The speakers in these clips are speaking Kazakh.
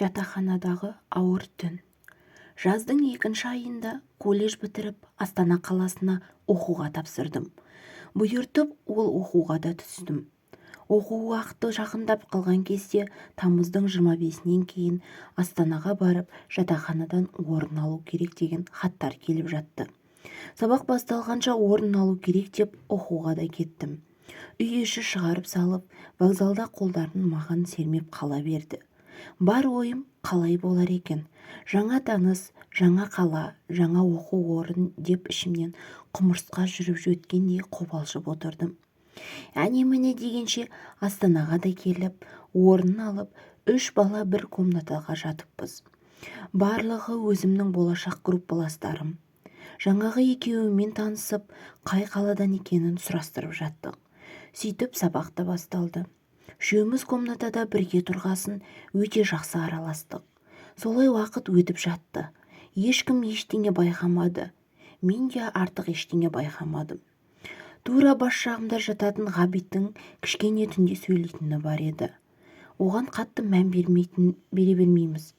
Жатақханадағы ауыр түн. Жаздың 2 айында колледж бітіріп Астана қаласына оқуға тапсырдым. Бұйыртып ол оқуға да түстім. Оқу уақыты жақындап қалған кезде тамыздың 25-нен кейін Астанаға барып жатақханадан орын алу керек деген хаттар келіп жатты. Сабақ басталғанша орын алу керек деп оқуға да кеттім. Үй іші шығарып салып, вокзалда қолдарын маған сермеп қала берді. Бар ойым қалай болар екен? Жаңа таныс, жаңа қала, жаңа оқу орын деп ішімнен құмырсқа жүріп өткендей қобалжып отырдым. Әне-міне дегенше Астанаға да келіп, орын алып, 3 бала бір комнатаға жатыппыз. Барлығы өзімнің болашақ группаластарым. Жаңағы екеуімен танысып, қай қаладан екенін сұрастырып жаттық. Сөйтіп сабақта басталды. Үшеуміз комнатада бірге тұрғасын өте жақсы араластық. Солай уақыт өтіп жатты. Ешкім ештеңе байқамады. Мен де артық ештеңе байқамадым. Тура бас жағымда жататын Ғабиттің кішкене түнде сөйлейтіні бар еді. Оған қатты мән бере бермейміз.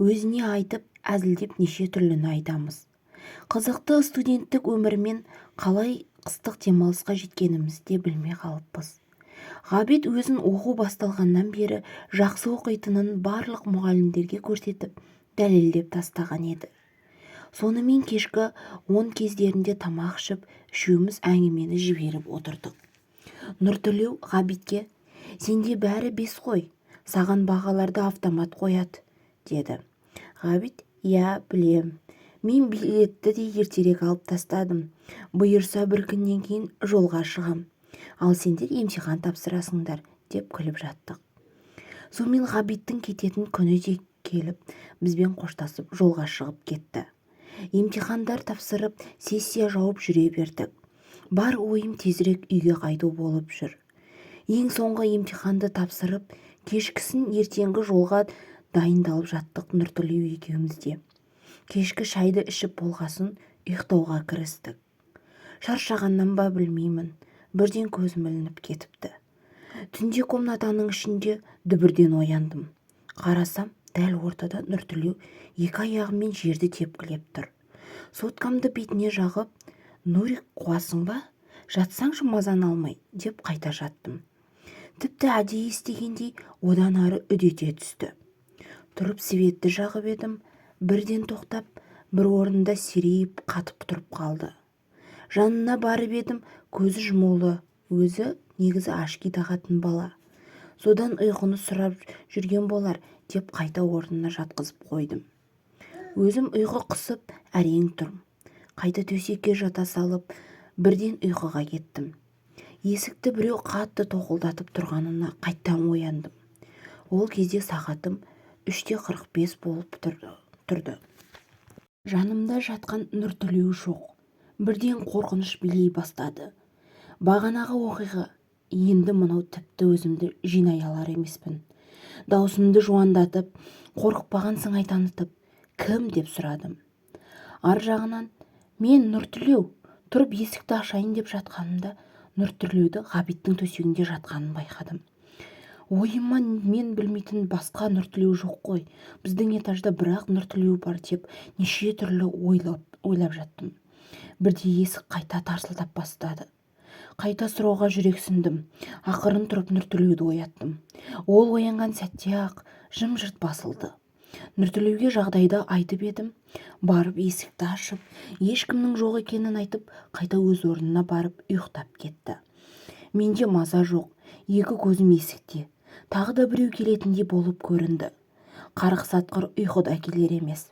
Өзіне айтып, әзілдеп неше түрліні айтамыз. Қызықты студенттік өмірмен қалай қыстық демалысқа жеткенімізді білмей қалыппыз. Ғабит өзін оқу басталғаннан бері жақсы оқитынын барлық мұғалімдерге көрсетіп, дәлелдеп тастаған еді. Сонымен кешкі 10 кездерінде тамақ ішіп, үшеуміз әңгімені жіберіп отырдық. Нұртілеу Ғабитке: "Сенде бәрі 5 қой, саған бағаларды автомат қояды", деді. Ғабит: "Я, білем. Мен билетті де ертерек алып тастадым. Бұйырса бір күннен кейін жолға шығам. Ал сендер емтихан тапсырасыңдар", деп күліп жаттық. Сонымен Ғабиттің кететін күні де келіп, бізбен қоштасып жолға шығып кетті. Емтихандар тапсырып, сессия жауып жүре бердік. Бар ойым тезірек үйге қайту болып жүр. Ең соңғы емтиханды тапсырып, кешкісін ертеңгі жолға дайындалып жаттық Нұртілеу екеумізде. Кешкі шайды ішіп болғасын ұйықтауға кірістік. Шаршағаннан ба білмеймін, бірден көзім ілініп кетіпті. Түнде комнатаның ішінде дүбірден ояндым. Қарасам, дәл ортада Нұртілеу 2 аяғымен жерді тепкілеп тұр. Соткамды бетіне жағып: "Нурик, қуасың ба? Жатсаңшы мазаны алмай", деп қайта жаттым. Тіпті әдейі істегендей одан ары үдете түсті. Тұрып светті жағып едім, бірден тоқтап, бір орында серейіп қатып тұрып қалды. Жанына барып едім, көзі жұмулы, өзі негізі ашки тағатын бала. Содан ұйқыны сұрап жүрген болар деп қайта орнына жатқызып қойдым. Өзім ұйқы қысып әрең тұрм. Қайта төсекке жата салып, бірден ұйқыға кеттім. Есікті біреу қатты тоқылдатып тұрғанына қайттан ояндым. Ол кезде сағатым 3:45 болып тұрды. Жанымда жатқан Нұртілеу жоқ. Бірден қорқыныш билей бастады. Бағанағы оқиға, енді мынау тіпті өзімді жинай алар емеспін. Даусымды жуандатып, қорықпаған сыңай танытып: "Кім?" деп сұрадым. Ар жағынан: "Мен Нұртілеу", тұрып есікті ашайын деп жатқанымда Нұртілеуді Ғабиттің төсегінде жатқанын байқадым. Ойыма мен білмейтін басқа Нұртілеу жоқ қой, біздің этажда бірақ Нұртілеу бар деп неше түрлі ойлап жаттым. Бірде есік қайта тарсылдап бастады. Қайта сұрауға жүрексіндім. Ақырын тұрып Нұртілеуді ояттым. Ол оянған сәтте ақ жым-жырт басылды. Нұртілеуге жағдайды айтып едім. Барып есікті ашып, ешкімнің жоқ екенін айтып, қайта өз орнына барып ұйықтап кетті. Менде маза жоқ, 2 көзім есікте. Тағы да біреу келетіндей болып көрінді. Қарық-сатқыр ұйқыда келер емес.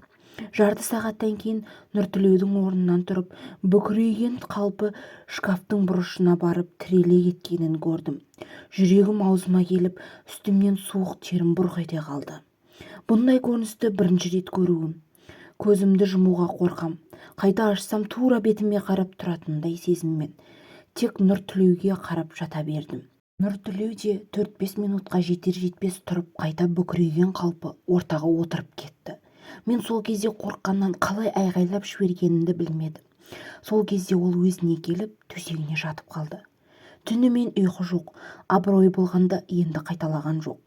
Жарты сағаттан кейін Нұртілеудің орнынан тұрып, бүкірейген қалпы шкафтың бұрышына барып тіреле кеткенін көрдім. Жүрегім аузыма келіп, үстімнен суық терім бұрқ ете қалды. Бұндай көріністі бірінші рет көруім. Көзімді жұмуға қорқам. Қайта ашсам тура бетіме қарап тұратындай сезіммен тек Нұртілеуге қарап жата бердім. Нұртілеу де 4-5 минутқа жетер-жетпес тұрып, қайта бүкірейген қалпы ортаға отырып кетті. Мен сол кезде қорыққаннан қалай айғайлап жібергенімді білмедім. Сол кезде ол өзіне келіп, төсегіне жатып қалды. Түнімен ұйқы жоқ, абырой болғанда енді қайталаған жоқ.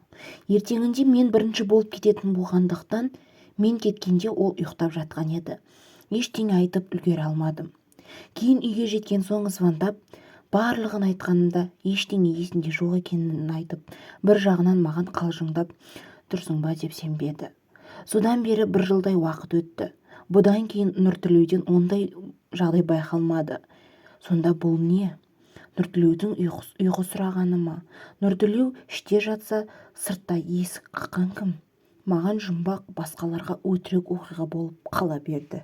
ертеңінде мен бірінші болып кететін болғандықтан мен кеткенде ол ұйықтап жатқан еді. Ештеңе айтып үлгере алмадым. Кейін үйге жеткен соң звондап барлығын айтқанымда ештеңе есінде жоқ екенін айтып, бір жағынан маған қалжыңдап тұрсың ба деп сенбеді. Содан бері 1 жылдай уақыт өтті. Бұдан кейін Нұртілеуден ондай жағдай байқалмады. Сонда бұл не? Нұртілеудің ұйқы сұрағаны ма? Нұртілеу іште жатса, сыртта есік қаққан кім? Маған жұмбақ, басқаларға өтірік оқиға болып қала берді.